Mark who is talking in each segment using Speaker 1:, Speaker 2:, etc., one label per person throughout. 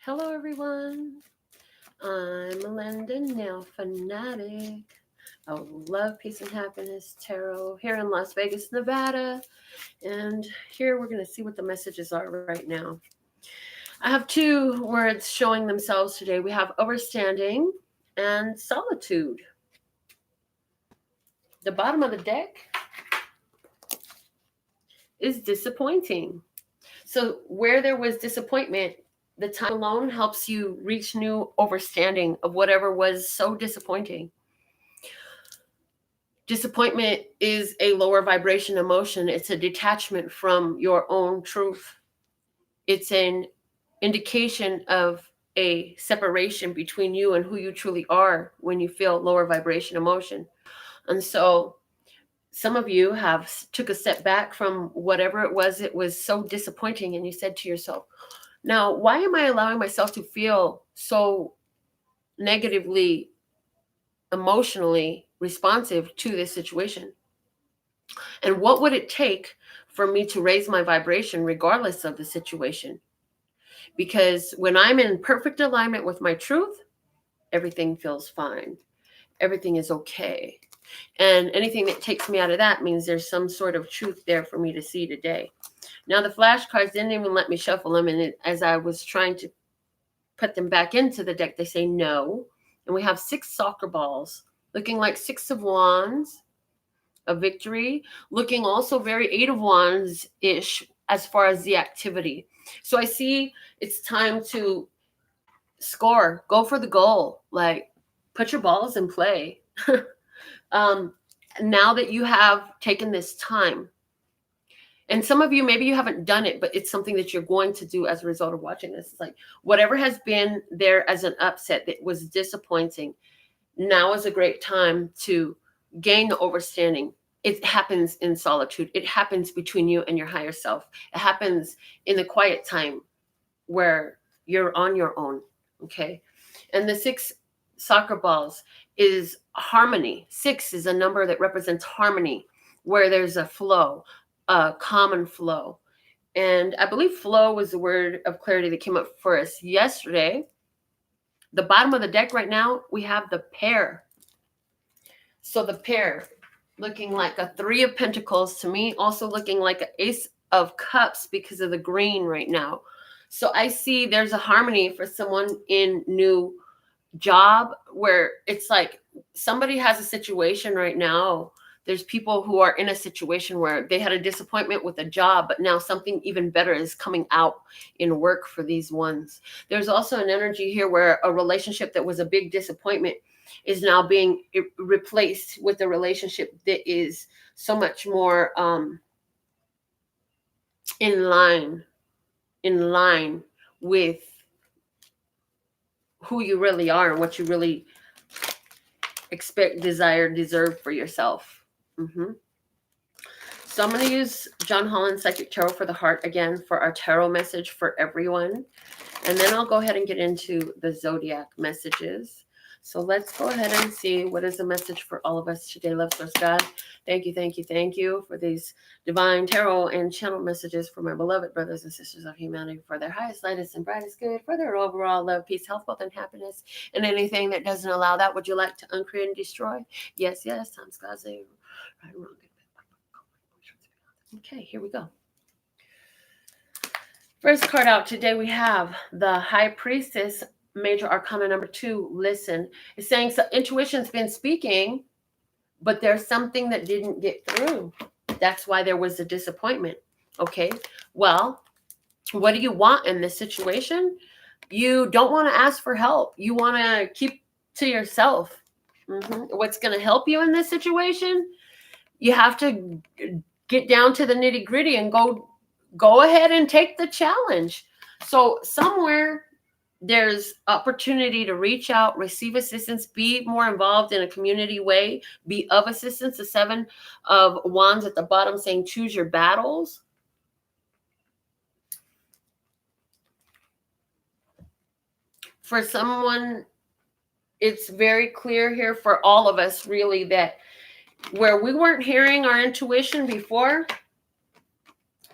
Speaker 1: Hello, everyone. I'm Melinda, NailFanatic. Oh, love, peace, and happiness tarot here in Las Vegas, Nevada. And here we're going to see what the messages are right now. I have two words showing themselves today. We have overstanding and solitude. The bottom of the deck is disappointing. So, where there was disappointment, the time alone helps you reach new overstanding of whatever was so disappointing. Disappointment is a lower vibration emotion. It's a detachment from your own truth. It's an indication of a separation between you and who you truly are when you feel lower vibration emotion. And so some of you have took a step back from whatever it was so disappointing, and you said to yourself, now, why am I allowing myself to feel so negatively, emotionally responsive to this situation? And what would it take for me to raise my vibration regardless of the situation? Because when I'm in perfect alignment with my truth, everything feels fine. Everything is okay. And anything that takes me out of that means there's some sort of truth there for me to see today. Now, the flashcards didn't even let me shuffle them. And as I was trying to put them back into the deck, they say no. And we have 6 soccer balls, looking like 6 of wands, a victory, looking also very 8 of wands-ish as far as the activity. So I see it's time to score, go for the goal, like put your balls in play. Now that you have taken this time, and some of you, maybe you haven't done it, but it's something that you're going to do as a result of watching this. It's like whatever has been there as an upset that was disappointing, now is a great time to gain the overstanding. It happens in solitude. It happens between you and your higher self. It happens in the quiet time where you're on your own, okay? And the 6 soccer balls is harmony. 6 is a number that represents harmony, where there's a flow, a common flow. And I believe flow was the word of clarity that came up for us yesterday. The bottom of the deck right now, we have the pair. So the pair looking like a 3 of pentacles to me, also looking like an ace of cups because of the green right now. So I see there's a harmony for someone in new job where it's like somebody has a situation right now. There's people who are in a situation where they had a disappointment with a job, but now something even better is coming out in work for these ones. There's also an energy here where a relationship that was a big disappointment is now being replaced with a relationship that is so much more in line with who you really are and what you really expect, desire, deserve for yourself. So I'm going to use John Holland Psychic Tarot for the Heart again for our tarot message for everyone. And then I'll go ahead and get into the zodiac messages. So let's go ahead and see what is the message for all of us today. Love, source, God. Thank you for these divine tarot and channel messages for my beloved brothers and sisters of humanity, for their highest, lightest, and brightest good, for their overall love, peace, health, wealth, and happiness. And anything that doesn't allow that, would you like to uncreate and destroy? Yes, times God's name. Right, wrong. Okay, here we go. First card out today, we have the High Priestess, Major Arcana number 2. Listen, it's saying so intuition's been speaking, but there's something that didn't get through. That's why there was a disappointment. Okay, well, what do you want in this situation? You don't want to ask for help. You want to keep to yourself. What's going to help you in this situation? You have to get down to the nitty gritty and go ahead and take the challenge. So somewhere there's opportunity to reach out, receive assistance, be more involved in a community way, be of assistance. The 7 of Wands at the bottom saying choose your battles. For someone, it's very clear here for all of us really that where we weren't hearing our intuition before,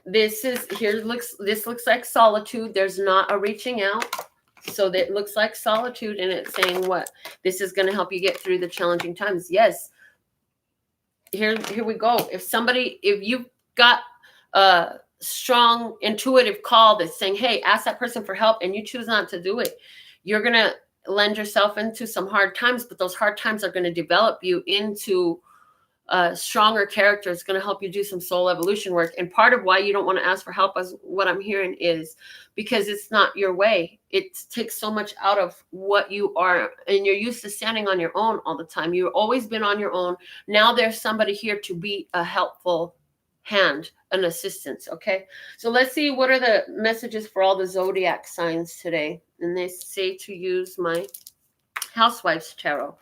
Speaker 1: this looks like solitude. There's not a reaching out. So that looks like solitude, and it's saying what? This is going to help you get through the challenging times. Yes. Here we go. If you've got a strong intuitive call that's saying, hey, ask that person for help, and you choose not to do it, you're going to lend yourself into some hard times, but those hard times are going to develop you into stronger character. It's going to help you do some soul evolution work. And part of why you don't want to ask for help, as what I'm hearing, is because it's not your way. It takes so much out of what you are, and you're used to standing on your own all the time. You've always been on your own. Now there's somebody here to be a helpful hand, an assistance. Okay, so let's see, what are the messages for all the zodiac signs today? And they say to use my Housewives Tarot.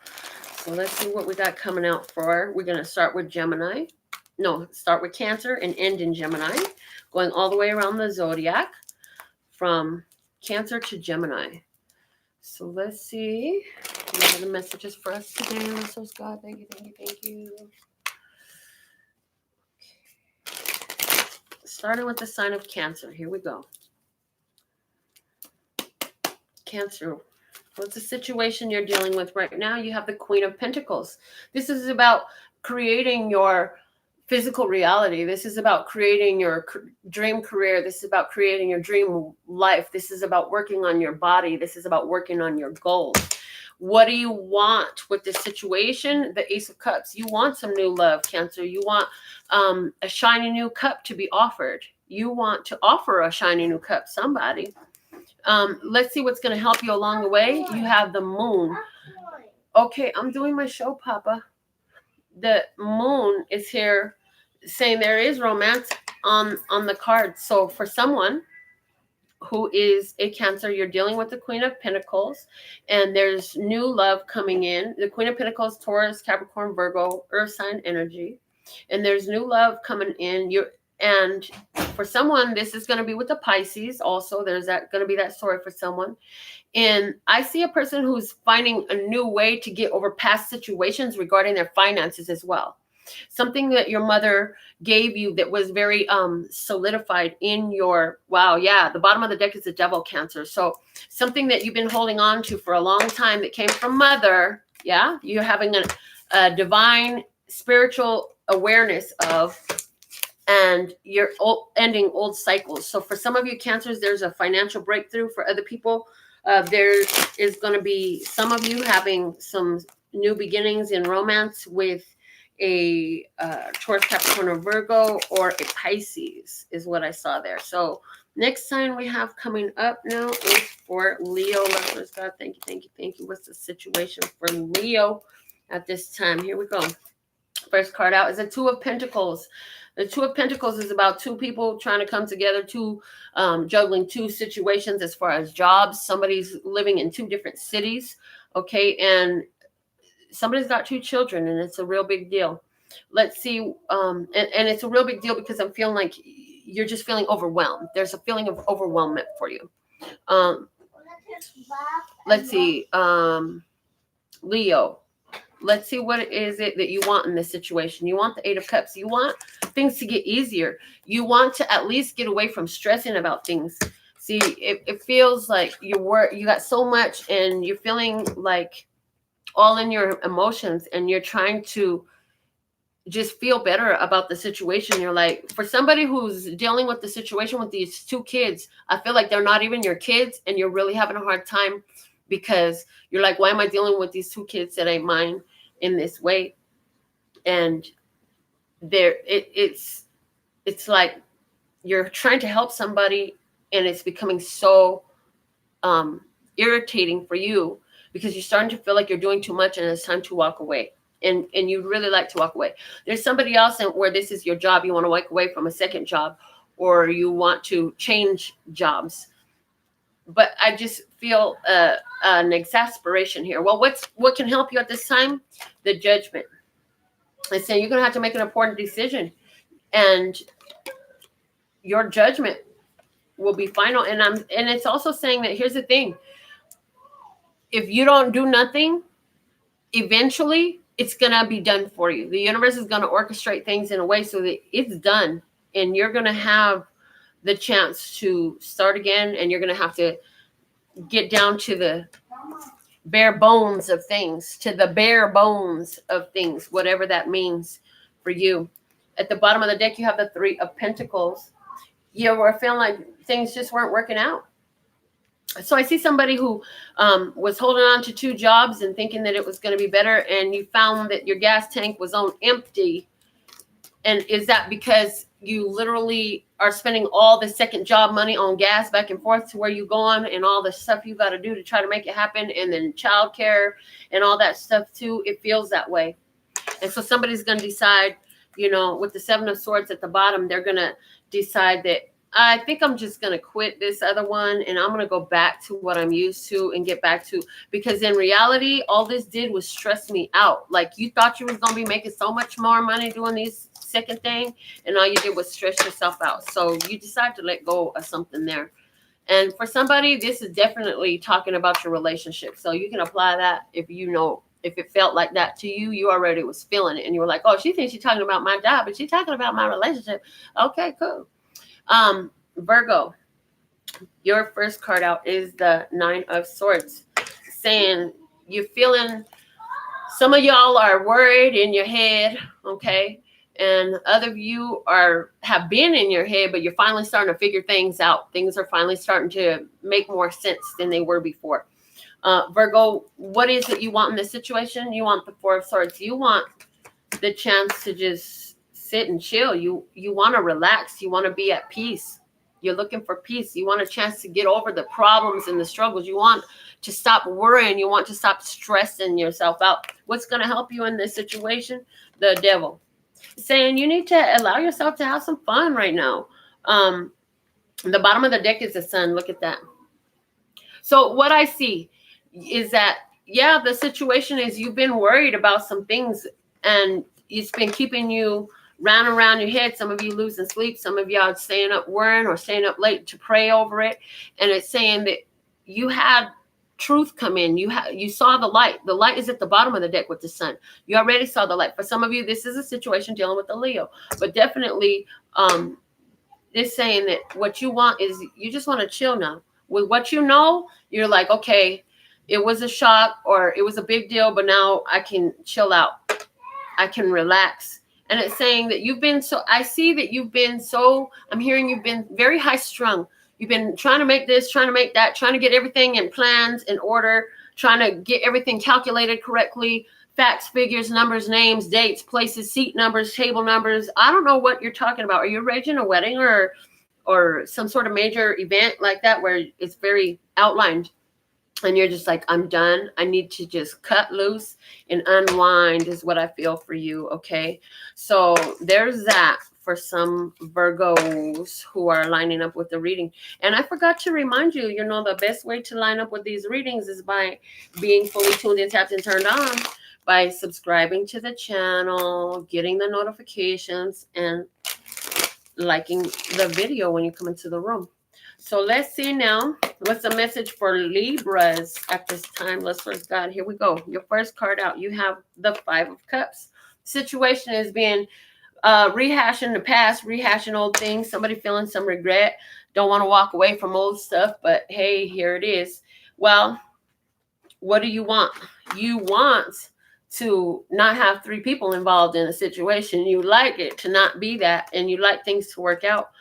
Speaker 1: So let's see what we got coming out for. We're going to start with Gemini. No, start with Cancer and end in Gemini. Going all the way around the zodiac from Cancer to Gemini. So let's see. What are the messages for us today? So God, thank you, thank you, thank you. Okay. Starting with the sign of Cancer. Here we go. Cancer. What's the situation you're dealing with right now? You have the Queen of Pentacles. This is about creating your physical reality. This is about creating your dream career. This is about creating your dream life. This is about working on your body. This is about working on your goals. What do you want with this situation? The Ace of Cups. You want some new love, Cancer. You want a shiny new cup to be offered. You want to offer a shiny new cup, somebody. Let's see what's going to help you along the way. You have the Moon. Okay, I'm doing my show, Papa. The Moon is here saying there is romance on the card. So for someone who is a Cancer, you're dealing with the Queen of Pentacles, and there's new love coming in. The Queen of Pentacles, Taurus, Capricorn, Virgo, Earth sign energy. And there's new love coming in. And for someone, this is going to be with the Pisces also. There's going to be that story for someone. And I see a person who's finding a new way to get over past situations regarding their finances as well. Something that your mother gave you that was very solidified in your, wow, yeah, the bottom of the deck is the Devil, Cancer. So something that you've been holding on to for a long time that came from mother, yeah, you're having a divine spiritual awareness of, and you're ending old cycles. So for some of you Cancers, there's a financial breakthrough. For other people, there is going to be some of you having some new beginnings in romance with a Taurus, Capricorn, or Virgo, or a Pisces is what I saw there. So next sign we have coming up now is for Leo. Lovers, God, thank you, thank you, thank you. What's the situation for Leo at this time? Here we go. First card out is the Two of Pentacles. The Two of Pentacles is about two people trying to come together, juggling two situations as far as jobs. Somebody's living in two different cities, okay, and somebody's got two children, and it's a real big deal. Let's see, and it's a real big deal because I'm feeling like you're just feeling overwhelmed. There's a feeling of overwhelmment for you. Let's see, Leo. Let's see, what is it that you want in this situation? You want the Eight of Cups. You want things to get easier. You want to at least get away from stressing about things. See, it feels like you got so much, and you're feeling like all in your emotions, and you're trying to just feel better about the situation. You're like, for somebody who's dealing with the situation with these two kids, I feel like they're not even your kids, and you're really having a hard time because you're like, why am I dealing with these two kids that ain't mine in this way? And it's like you're trying to help somebody, and it's becoming so irritating for you because you're starting to feel like you're doing too much, and it's time to walk away. And you'd really like to walk away. There's somebody else where this is your job. You want to walk away from a second job, or you want to change jobs. But I just feel an exasperation here. Well, what can help you at this time? The Judgment. It's saying you're going to have to make an important decision, and your judgment will be final. And it's also saying that here's the thing: if you don't do nothing, eventually it's going to be done for you. The universe is going to orchestrate things in a way so that it's done, and you're going to have the chance to start again, and you're going to have to get down to the bare bones of things, whatever that means for you. At the bottom of the deck, you have the Three of Pentacles. You were feeling like things just weren't working out. So I see somebody who was holding on to 2 jobs and thinking that it was going to be better, and you found that your gas tank was on empty. And is that because you literally are spending all the second job money on gas back and forth to where you're going, and all the stuff you got to do to try to make it happen, and then childcare and all that stuff too? It feels that way. And so somebody's going to decide, you know, with the Seven of Swords at the bottom, they're going to decide that I think I'm just going to quit this other one, and I'm going to go back to what I'm used to and get back to, because in reality, all this did was stress me out. Like, you thought you was going to be making so much more money doing these second thing, and all you did was stress yourself out. So you decide to let go of something there. And for somebody, this is definitely talking about your relationship. So you can apply that if you know, if it felt like that to you, you already was feeling it, and you were like, oh, she thinks she's talking about my job, but she's talking about my relationship. Okay, cool. Virgo, your first card out is the Nine of Swords, saying you're feeling, some of y'all are worried in your head, okay? And other of you have been in your head, but you're finally starting to figure things out. Things are finally starting to make more sense than they were before. Virgo, what is it you want in this situation? You want the Four of Swords. You want the chance to just sit and chill. You want to relax. You want to be at peace. You're looking for peace. You want a chance to get over the problems and the struggles. You want to stop worrying. You want to stop stressing yourself out. What's going to help you in this situation? The Devil. Saying you need to allow yourself to have some fun right now. The bottom of the deck is the Sun. Look at that. So what I see is that, yeah, the situation is you've been worried about some things, and it's been keeping you round and round your head. Some of you losing sleep. Some of y'all staying up worrying or staying up late to pray over it. And it's saying that you had truth come in. You saw the light. The light is at the bottom of the deck with the Sun. You already saw the light. For some of you, this is a situation dealing with the Leo. But definitely, it's saying that what you want is you just want to chill now. With what you know, you're like, okay, it was a shock or it was a big deal, but now I can chill out. I can relax. And it's saying that you've been I see that you've been I'm hearing you've been very high strung. You've been trying to make this, trying to make that, trying to get everything in plans, in order, trying to get everything calculated correctly. Facts, figures, numbers, names, dates, places, seat numbers, table numbers. I don't know what you're talking about. Are you arranging a wedding or some sort of major event like that where it's very outlined? And you're just like, I'm done. I need to just cut loose and unwind is what I feel for you, okay? So there's that for some Virgos who are lining up with the reading. And I forgot to remind you, you know, the best way to line up with these readings is by being fully tuned in, tapped, and turned on, by subscribing to the channel, getting the notifications, and liking the video when you come into the room. So let's see now. What's the message for Libras at this time? Let's first God. Here we go. Your first card out. You have the Five of Cups. Situation is being rehashing the past, rehashing old things. Somebody feeling some regret. Don't want to walk away from old stuff, but hey, here it is. Well, what do you want? You want to not have 3 people involved in a situation. You like it to not be that, and you like things to work out.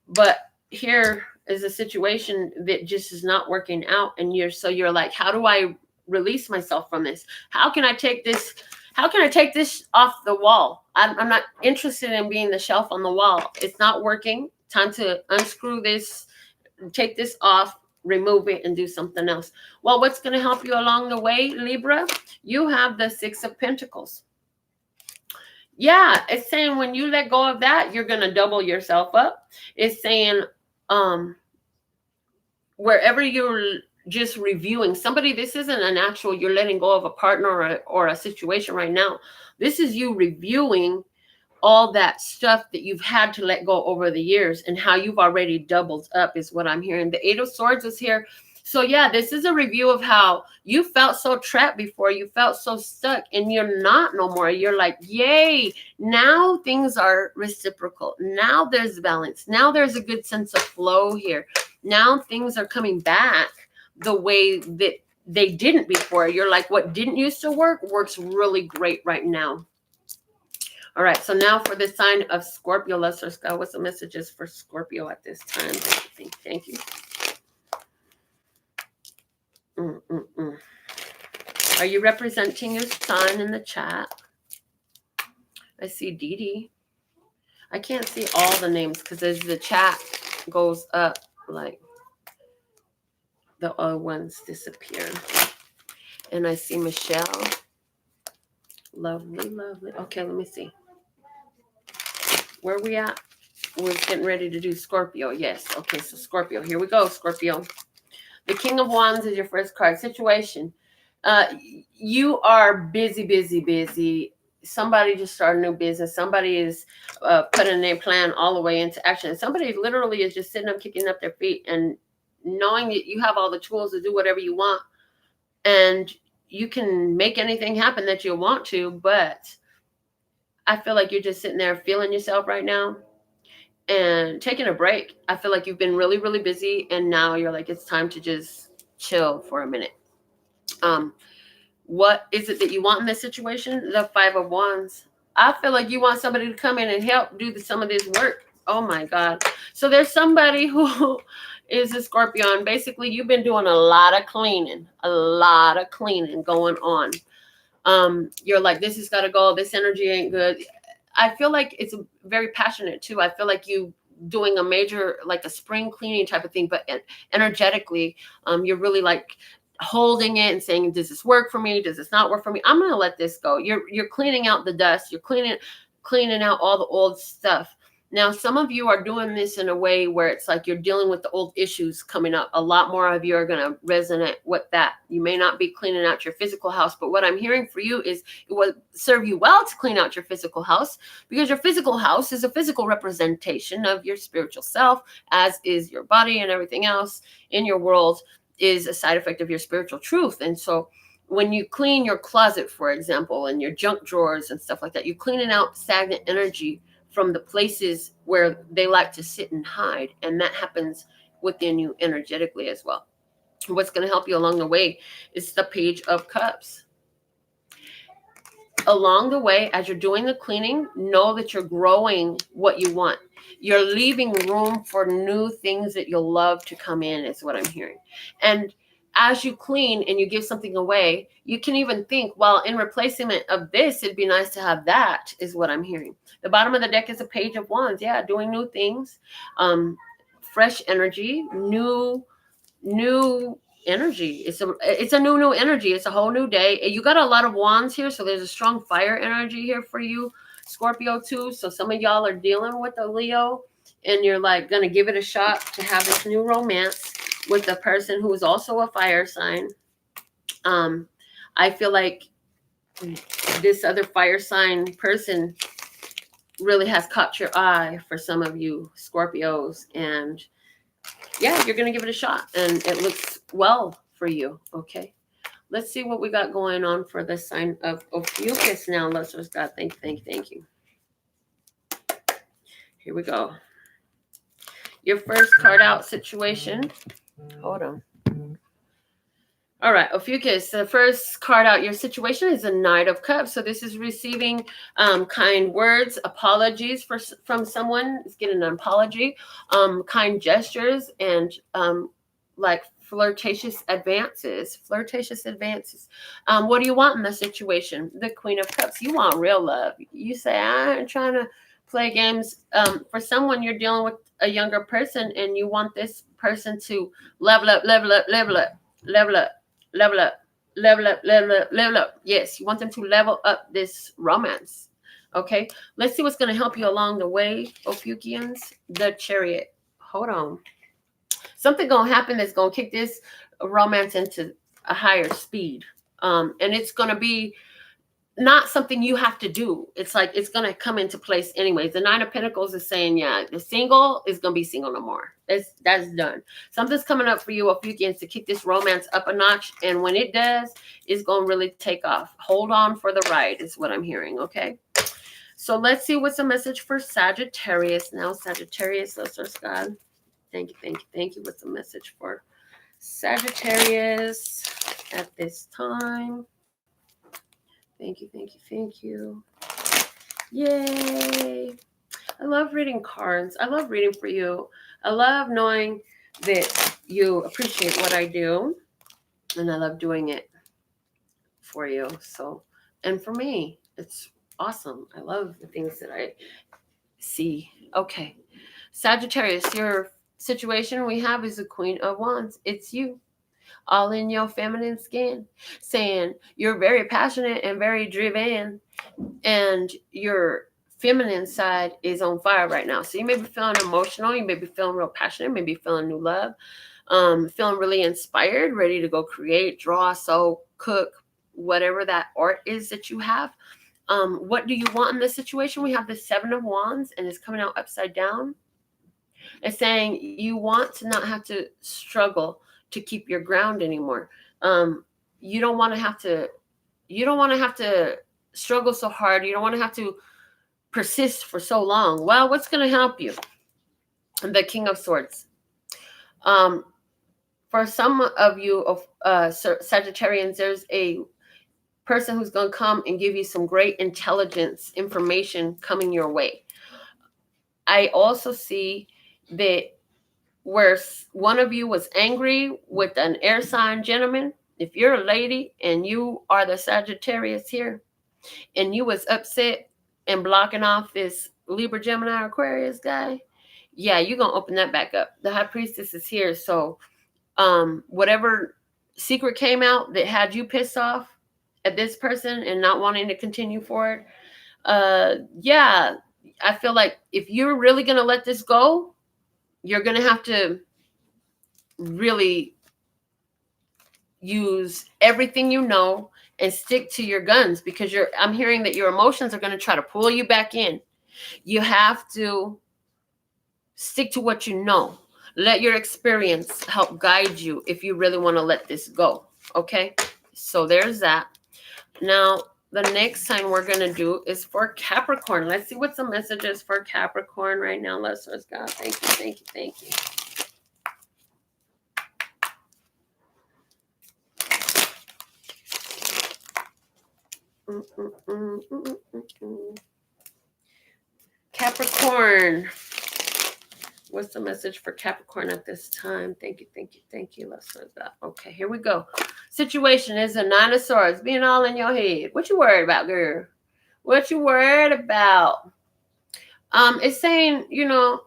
Speaker 1: But here is a situation that just is not working out, and you're like, how do I release myself from this? How can I take this? How can I take this off the wall? I'm not interested in being the shelf on the wall. It's not working. Time to unscrew this, take this off, remove it, and do something else. Well, what's going to help you along the way, Libra? You have the Six of Pentacles. Yeah, it's saying when you let go of that, you're going to double yourself up. It's saying wherever you're just reviewing somebody, this isn't a natural, you're letting go of a partner or a situation right now. This is you reviewing all that stuff that you've had to let go over the years, and how you've already doubled up is what I'm hearing. The Eight of Swords is here. So yeah, this is a review of how you felt so trapped before. You felt so stuck, and you're not no more. You're like, yay, now things are reciprocal. Now there's balance. Now there's a good sense of flow here. Now things are coming back the way that they didn't before. You're like, what didn't used to work works really great right now. All right, so now for the sign of Scorpio, let's just go with some messages for Scorpio at this time. Thank you. Are you representing your sign in the chat? I see Dee Dee. I can't see all the names because as the chat goes up, like the other ones disappear. And I see Michelle. Lovely, lovely. Okay, let me see. Where are we at? We're getting ready to do Scorpio. Yes. Okay, so Scorpio. Here we go, Scorpio. The King of Wands is your first card. Situation. You are busy, busy, busy. Somebody just started a new business. Somebody is putting their plan all the way into action. Somebody literally is just sitting up, kicking up their feet and knowing that you have all the tools to do whatever you want. And you can make anything happen that you want to, but I feel like you're just sitting there feeling yourself right now and taking a break. I feel like you've been really, really busy, and now you're like, it's time to just chill for a minute. What is it that you want in this situation? The Five of Wands. I feel like you want somebody to come in and help do some of this work. Oh my God. So there's somebody who is a Scorpio, and basically you've been doing a lot of cleaning going on. You're like, this has got to go. This energy ain't good. I feel like it's very passionate too. I feel like you doing a major, like a spring cleaning type of thing, but energetically, you're really like holding it and saying, does this work for me? Does this not work for me? I'm going to let this go. You're cleaning out the dust. You're cleaning out all the old stuff. Now, some of you are doing this in a way where it's like you're dealing with the old issues coming up. A lot more of you are going to resonate with that. You may not be cleaning out your physical house, but what I'm hearing for you is it will serve you well to clean out your physical house, because your physical house is a physical representation of your spiritual self, as is your body, and everything else in your world is a side effect of your spiritual truth. And so when you clean your closet, for example, and your junk drawers and stuff like that, you're cleaning out stagnant energy from the places where they like to sit and hide. And that happens within you energetically as well. What's going to help you along the way is the Page of Cups. Along the way, as you're doing the cleaning, know that you're growing what you want. You're leaving room for new things that you'll love to come in, is what I'm hearing. And as you clean and you give something away, you can even think, well, in replacement of this, it'd be nice to have that, is what I'm hearing. The bottom of the deck is a Page of Wands. Yeah, doing new things, fresh energy, new energy. It's a new energy. It's a whole new day. You got a lot of wands here, so there's a strong fire energy here for you, Scorpio too. So some of y'all are dealing with a Leo, and you're like gonna give it a shot to have this new romance with a person who is also a fire sign. I feel like this other fire sign person really has caught your eye for some of you Scorpios, and yeah, you're going to give it a shot, and it looks well for you. Okay. Let's see what we got going on for the sign of Ophiuchus now. Let's just God, thank you. Here we go. Your first card out situation. Hold on. All right, Ophiuchus, the first card out, your situation is a Knight of Cups. So this is receiving kind words, apologies from someone. It's getting an apology, kind gestures, and like flirtatious advances. What do you want in the situation? The Queen of Cups. You want real love. You say, I ain't trying to play games. For someone, you're dealing with a younger person, and you want this person to level up. Yes, you want them to level up this romance. Okay, let's see what's going to help you along the way, Ophiuchians. The Chariot. Hold on. Something going to happen that's going to kick this romance into a higher speed. And it's going to be not something you have to do. It's like it's going to come into place anyways. The Nine of Pentacles is saying, yeah, the single is going to be single no more. That's done. Something's coming up for you, Ophiuchians, to kick this romance up a notch. And when it does, it's going to really take off. Hold on for the ride is what I'm hearing, okay? So let's see what's the message for Sagittarius now. Sagittarius, let's God. Thank you. What's the message for Sagittarius at this time. Thank you, thank you, thank you. Yay. I love reading cards. I love reading for you. I love knowing that you appreciate what I do. And I love doing it for you. So, and for me, it's awesome. I love the things that I see. Okay. Sagittarius, your situation we have is the Queen of Wands. It's you. All in your feminine skin, saying you're very passionate and very driven, and your feminine side is on fire right now. So you may be feeling emotional, you may be feeling real passionate, maybe feeling new love, feeling really inspired, ready to go create, draw, sew, cook, whatever that art is that you have. What do you want in this situation? We have the Seven of Wands, and it's coming out upside down. It's saying you want to not have to struggle to keep your ground anymore. You don't want to have to struggle so hard. You don't want to have to persist for so long. Well, what's going to help you? The King of Swords. For some of you of Sagittarians, there's a person who's going to come and give you some great intelligence information coming your way. I also see that where one of you was angry with an air sign gentleman, if you're a lady and you are the Sagittarius here, and you was upset and blocking off this Libra, Gemini, Aquarius guy, yeah, you're going to open that back up. The High Priestess is here. So whatever secret came out that had you pissed off at this person and not wanting to continue forward, yeah, I feel like if you're really going to let this go, you're going to have to really use everything you know and stick to your guns, because I'm hearing that your emotions are going to try to pull you back in. You have to stick to what you know. Let your experience help guide you if you really want to let this go. Okay? So there's that. Now, the next sign we're going to do is for Capricorn. Let's see what's the messages for Capricorn right now. Let's go. Thank you, thank you, thank you. Capricorn. What's the message for Capricorn at this time? Thank you, thank you, thank you. Let's start that. Okay, here we go. Situation is a Nine of Swords, being all in your head. What you worried about, girl? What you worried about? It's saying, you know,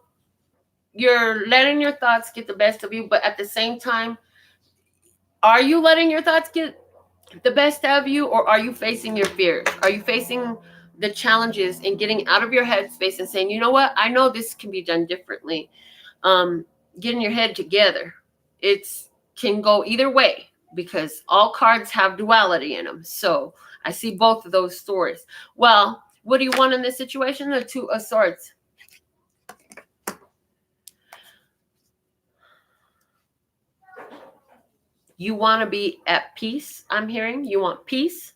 Speaker 1: you're letting your thoughts get the best of you, but at the same time, are you letting your thoughts get the best of you, or are you facing your fears? Are you facing the challenges and getting out of your headspace and saying, you know what, I know this can be done differently? Getting your head together. It can go either way, because all cards have duality in them. So I see both of those stories. Well, what do you want in this situation? The Two of Swords. You want to be at peace, I'm hearing. You want peace.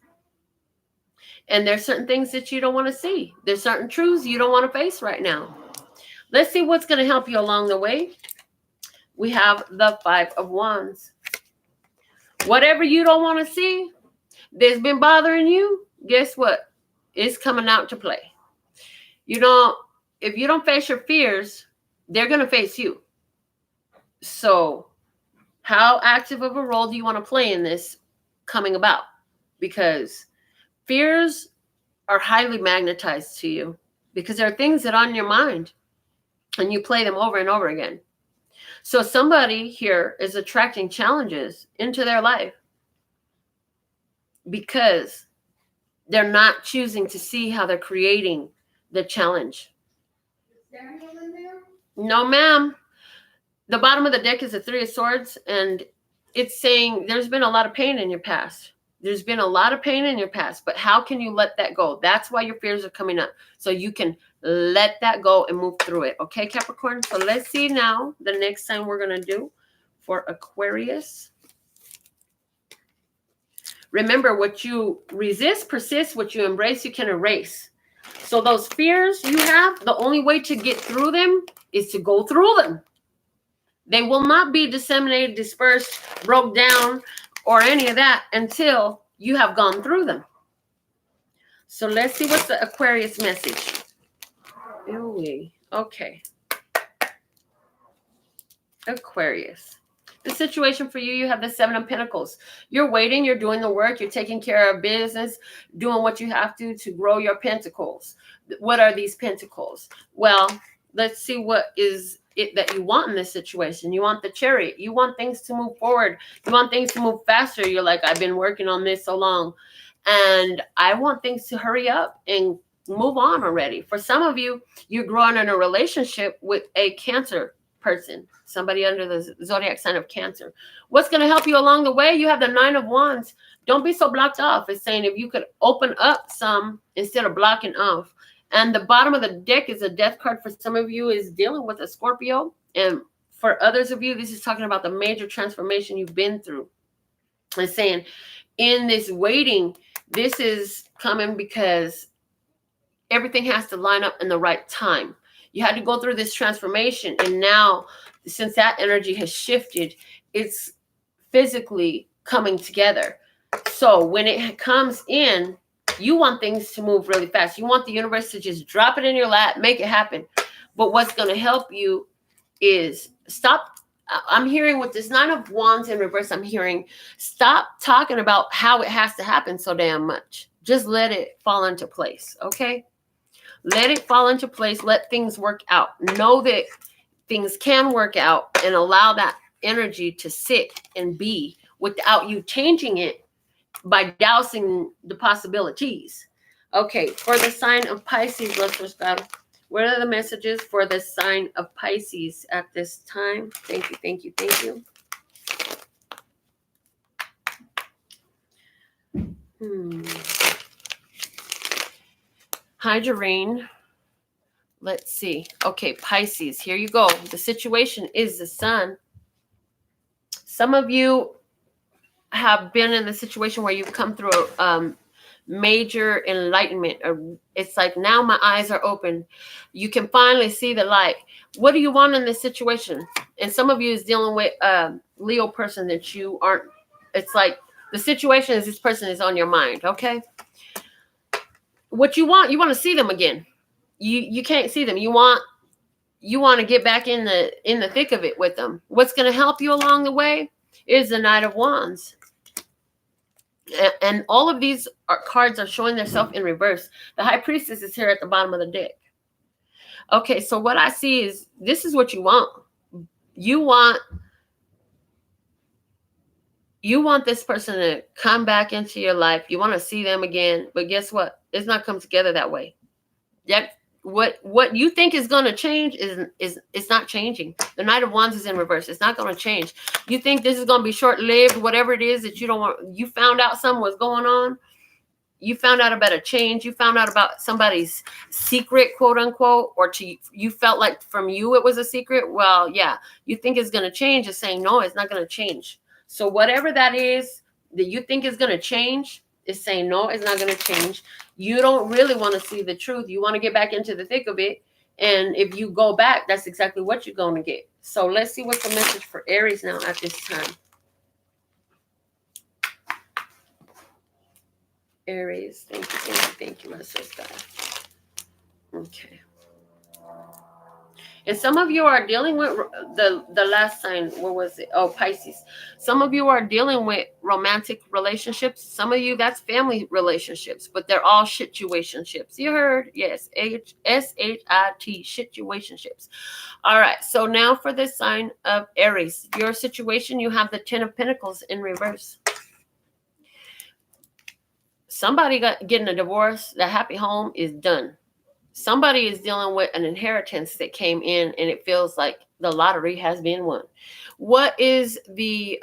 Speaker 1: And there's certain things that you don't want to see. There's certain truths you don't want to face right now. Let's see what's going to help you along the way. We have the Five of Wands. Whatever you don't want to see that's been bothering you, guess what? It's coming out to play. You know, if you don't face your fears, they're going to face you. So how active of a role do you want to play in this coming about? Because fears are highly magnetized to you, because there are things that are on your mind and you play them over and over again. So somebody here is attracting challenges into their life because they're not choosing to see how they're creating the challenge.
Speaker 2: Is there anyone there?
Speaker 1: No, ma'am. The bottom of the deck is the Three of Swords, and it's saying there's been a lot of pain in your past. There's been a lot of pain in your past, but how can you let that go? That's why your fears are coming up, so you can let that go and move through it. Okay, Capricorn? So let's see now the next sign we're going to do for Aquarius. Remember, what you resist persists, what you embrace, you can erase. So those fears you have, the only way to get through them is to go through them. They will not be disseminated, dispersed, broke down, or any of that until you have gone through them. So let's see what's the Aquarius message. Okay. Aquarius. The situation for you, you have the Seven of Pentacles. You're waiting, you're doing the work, you're taking care of business, doing what you have to grow your pentacles. What are these pentacles? Well, let's see what is it that you want in this situation. You want the Chariot. You want things to move forward. You want things to move faster. You're like, I've been working on this so long, and I want things to hurry up and move on already. For some of you, you're growing in a relationship with a Cancer person, somebody under the zodiac sign of Cancer. What's going to help you along the way? You have the Nine of Wands. Don't be so blocked off. It's saying if you could open up some instead of blocking off. And the bottom of the deck is a death card. For some of you is dealing with a Scorpio. And for others of you, this is talking about the major transformation you've been through. It's saying in this waiting, this is coming because everything has to line up in the right time. You had to go through this transformation, and now, since that energy has shifted, it's physically coming together. So when it comes in, you want things to move really fast. You want the universe to just drop it in your lap, make it happen. But what's going to help you is stop. I'm hearing with this Nine of Wands in reverse, I'm hearing stop talking about how it has to happen so damn much. Just let it fall into place, okay? Let it fall into place. Let things work out. Know that things can work out, and allow that energy to sit and be without you changing it by dousing the possibilities. Okay, for the sign of Pisces, let's respond. What are the messages for the sign of Pisces at this time? Thank you, thank you, thank you. Hi, Jareen. Let's see. Okay, Pisces, here you go. The situation is the sun. Some of you have been in the situation where you've come through a major enlightenment. It's like now my eyes are open. You can finally see the light. What do you want in this situation? And some of you is dealing with a Leo person that you aren't. It's like the situation is this person is on your mind, okay? What you want to see them again. You can't see them. You want to get back in the thick of it with them. What's going to help you along the way is the Knight of Wands. And all of these cards are showing themselves in reverse. The High Priestess is here at the bottom of the deck. Okay, so what I see is this is what you want. You want this person to come back into your life. You want to see them again, but guess what? It's not come together that way. That what you think is going to change is it's not changing. The Knight of Wands is in reverse. It's not going to change. You think this is going to be short-lived, whatever it is that you don't want. You found out something was going on. You found out about a change. You found out about somebody's secret, quote unquote, or you felt like from you it was a secret. Well, yeah, you think it's going to change. It's saying, no, it's not going to change. So whatever that is that you think is going to change is saying, no, it's not going to change. You don't really want to see the truth. You want to get back into the thick of it. And if you go back, that's exactly what you're going to get. So let's see what's the message for Aries now at this time. Aries, thank you, my sister. Okay. And some of you are dealing with the last sign. What was it? Oh, Pisces. Some of you are dealing with romantic relationships. Some of you, that's family relationships, but they're all situationships. You heard? Yes. S-H-I-T, situationships. All right. So now for the sign of Aries. Your situation, you have the Ten of Pentacles in reverse. Somebody getting a divorce. The happy home is done. Somebody is dealing with an inheritance that came in, and it feels like the lottery has been won. What is the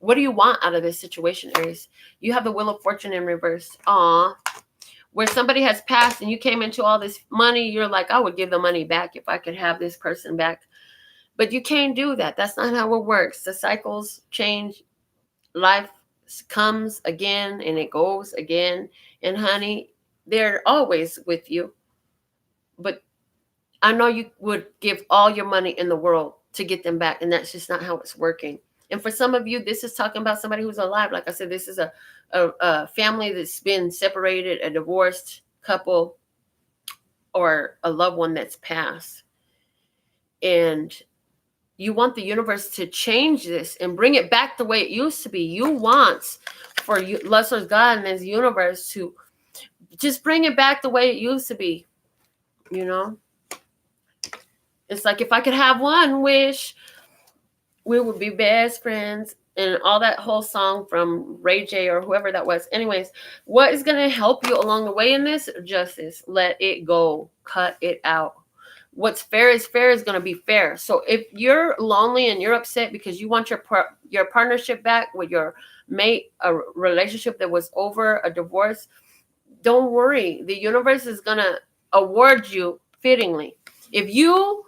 Speaker 1: what do you want out of this situation, Aries? You have the Wheel of Fortune in reverse. Where somebody has passed and you came into all this money, you're like, I would give the money back if I could have this person back. But you can't do that. That's not how it works. The cycles change. Life comes again and it goes again. And honey, they're always with you. But I know you would give all your money in the world to get them back. And that's just not how it's working. And for some of you, this is talking about somebody who's alive. Like I said, this is a family that's been separated, a divorced couple, or a loved one that's passed. And you want the universe to change this and bring it back the way it used to be. You want for you, lesser God and His universe to just bring it back the way it used to be. You know, it's like, if I could have one wish, we would be best friends, and all that whole song from Ray J or whoever that was. Anyways, what is going to help you along the way in this? Justice. Let it go. Cut it out. What's fair is going to be fair. So if you're lonely and you're upset because you want your partnership back with your mate, a relationship that was over, a divorce, don't worry. The universe is going to award you fittingly. If you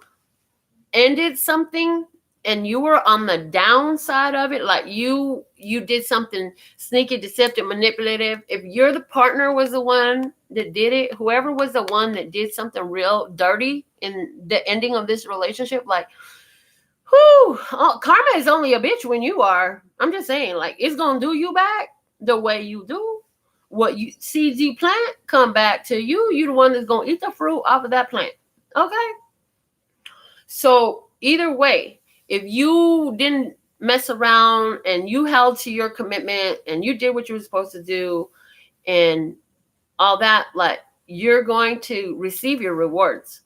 Speaker 1: ended something and you were on the downside of it, like you did something sneaky, deceptive, manipulative, if you're the partner was the one that did it, whoever was the one that did something real dirty in the ending of this relationship, like, whoo, karma is only a bitch when you are. I'm just saying, like, it's going to do you back the way you do. What you seeds you plant come back to you. You're the one that's going to eat the fruit off of that plant. Okay? So either way, if you didn't mess around and you held to your commitment and you did what you were supposed to do and all that, like, you're going to receive your rewards.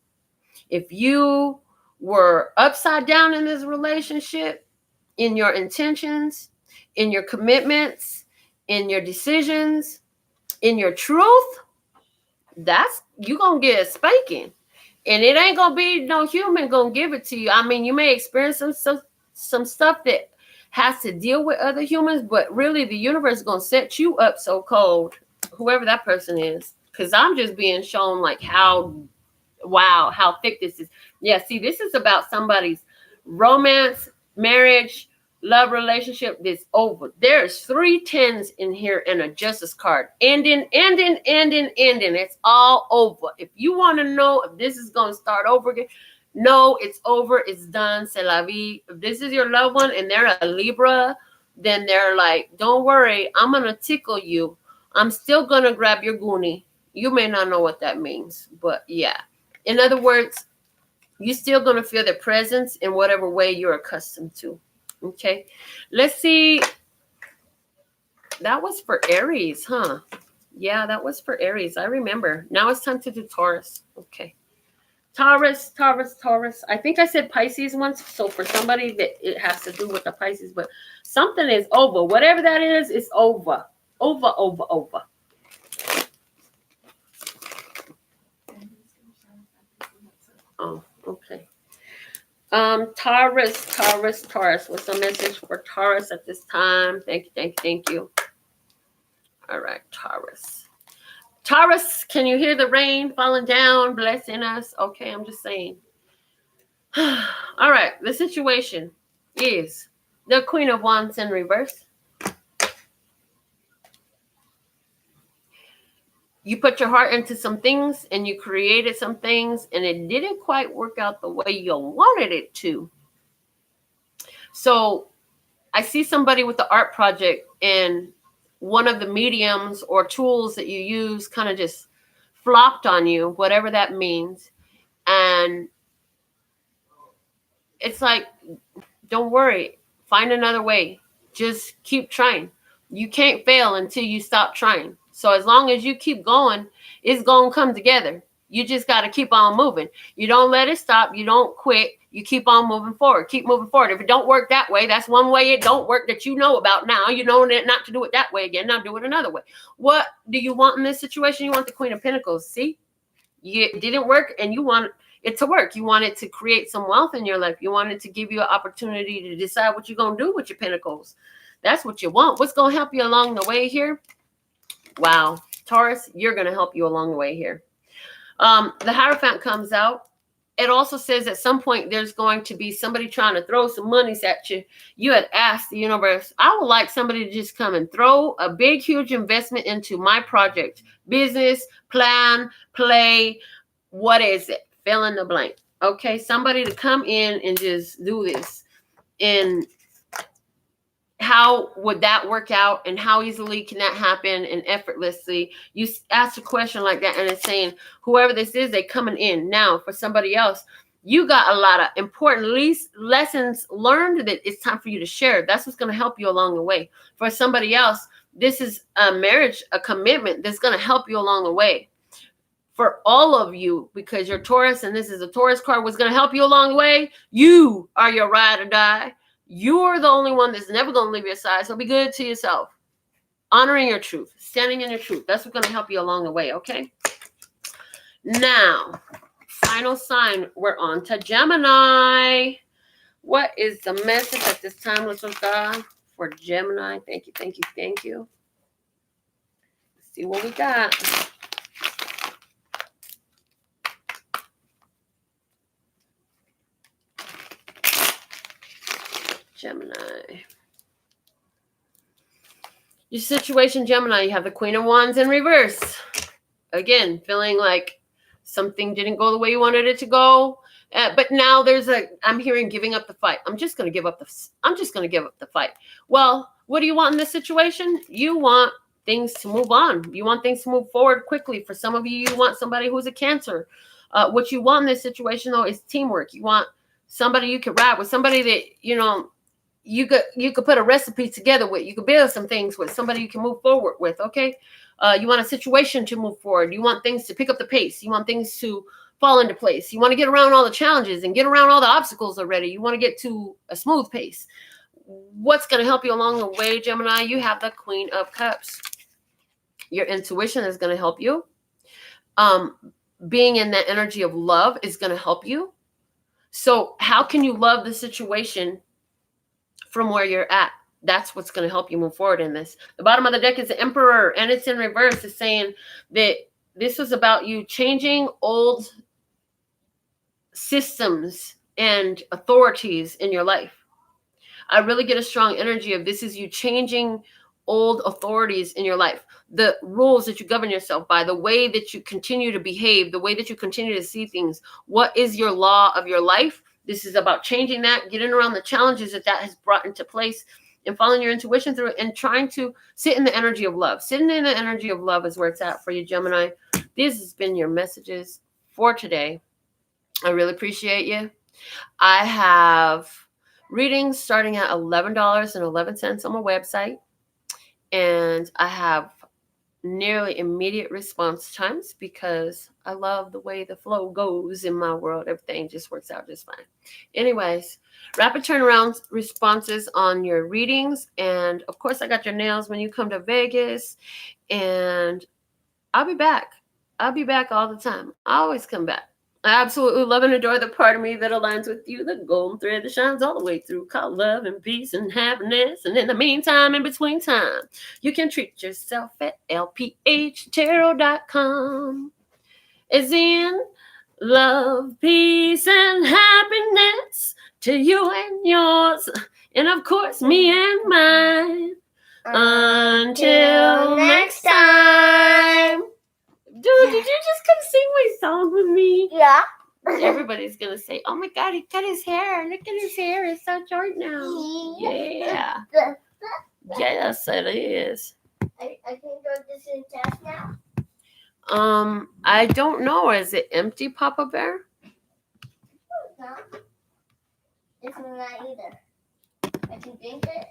Speaker 1: If you were upside down in this relationship, in your intentions, in your commitments, in your decisions, in your truth, that's, you're going to get a spanking. And it ain't going to be no human going to give it to you. I mean, you may experience some stuff that has to deal with other humans, but really the universe is going to set you up so cold, whoever that person is. Because I'm just being shown like how thick this is. Yeah, see, this is about somebody's romance, marriage, love relationship that's over. There's 3 10s in here and a justice card. Ending. It's all over. If you want to know if this is going to start over again, no, it's over. It's done. C'est la vie. If this is your loved one and they're a Libra, then they're like, don't worry, I'm going to tickle you. I'm still going to grab your goonie. You may not know what that means, but yeah. In other words, you're still going to feel their presence in whatever way you're accustomed to. Okay, let's see. That was for Aries, huh? Yeah, that was for Aries. I remember. Now it's time to do Taurus. Okay. Taurus. I think I said Pisces once. So for somebody that it has to do with the Pisces, but something is over. Whatever that is, it's over. Over. Oh, okay. Taurus. What's the message for Taurus at this time? Thank you. All right, Taurus. Can you hear the rain falling down, blessing us? Okay, I'm just saying. All right, the situation is the Queen of Wands in reverse. You put your heart into some things and you created some things and it didn't quite work out the way you wanted it to. So I see somebody with the art project and one of the mediums or tools that you use kind of just flopped on you, whatever that means. And it's like, don't worry, find another way. Just keep trying. You can't fail until you stop trying. So as long as you keep going, it's going to come together. You just got to keep on moving. You don't let it stop. You don't quit. You keep on moving forward. Keep moving forward. If it don't work that way, that's one way it don't work that you know about now. You know not to do it that way again. Now do it another way. What do you want in this situation? You want the Queen of Pentacles. See? It didn't work and you want it to work. You want it to create some wealth in your life. You want it to give you an opportunity to decide what you're going to do with your Pentacles. That's what you want. What's going to help you along the way here? Wow. Taurus, you're going to help you along the way here. The Hierophant comes out. It also says at some point there's going to be somebody trying to throw some monies at you. You had asked the universe, I would like somebody to just come and throw a big, huge investment into my project. Business, plan, play. What is it? Fill in the blank. Okay, somebody to come in and just do this. And how would that work out, and how easily can that happen and effortlessly? You ask a question like that and it's saying whoever this is, they coming in. Now for somebody else, you got a lot of important lessons learned that it's time for you to share. That's what's going to help you along the way. For somebody else, this is a marriage, a commitment that's going to help you along the way. For all of you, because you're Taurus and this is a Taurus card, what's going to help you along the way, you are your ride or die. You're the only one that's never going to leave your side. So be good to yourself. Honoring your truth. Standing in your truth. That's what's going to help you along the way, okay? Now, final sign. We're on to Gemini. What is the message at this time, little God, for Gemini? Thank you, thank you, thank you. Let's see what we got. Gemini. Your situation, Gemini, you have the Queen of Wands in reverse. Again, feeling like something didn't go the way you wanted it to go. But now I'm hearing giving up the fight. I'm just going to give up the fight. Well, what do you want in this situation? You want things to move on. You want things to move forward quickly. For some of you, you want somebody who's a Cancer. What you want in this situation, though, is teamwork. You want somebody you can ride with, somebody that, you could put a recipe together with. You could build some things with, somebody you can move forward with, okay? You want a situation to move forward. You want things to pick up the pace. You want things to fall into place. You want to get around all the challenges and get around all the obstacles already. You want to get to a smooth pace. What's going to help you along the way, Gemini? You have the Queen of Cups. Your intuition is going to help you. Being in that energy of love is going to help you. So how can you love the situation from where you're at? That's what's going to help you move forward in this. The bottom of the deck is the Emperor, and it's in reverse. It's saying that this was about you changing old systems and authorities in your life. I really get a strong energy of this is you changing old authorities in your life. The rules that you govern yourself by, the way that you continue to behave, the way that you continue to see things. What is your law of your life? This is about changing that, getting around the challenges that has brought into place, and following your intuition through it, and trying to sit in the energy of love. Sitting in the energy of love is where it's at for you, Gemini. This has been your messages for today. I really appreciate you. I have readings starting at $11.11 on my website. And I have nearly immediate response times because I love the way the flow goes in my world. Everything just works out just fine. Anyways, rapid turnaround responses on your readings. And of course, I got your nails when you come to Vegas. And I'll be back. I'll be back all the time. I always come back. I absolutely love and adore the part of me that aligns with you, the golden thread that shines all the way through, called love and peace and happiness. And in the meantime, in between time, you can treat yourself at lphtarot.com. As in love, peace, and happiness to you and yours, and of course, me and mine. Until next time. Dude, did you just come sing my song with me?
Speaker 2: Yeah.
Speaker 1: Everybody's going to say, oh my God, he cut his hair. Look at his hair. It's so short now. Yeah. Yes, it is.
Speaker 2: I can go this in test now.
Speaker 1: I don't know. Is it empty, Papa Bear?
Speaker 2: No. It's not either. I can drink it.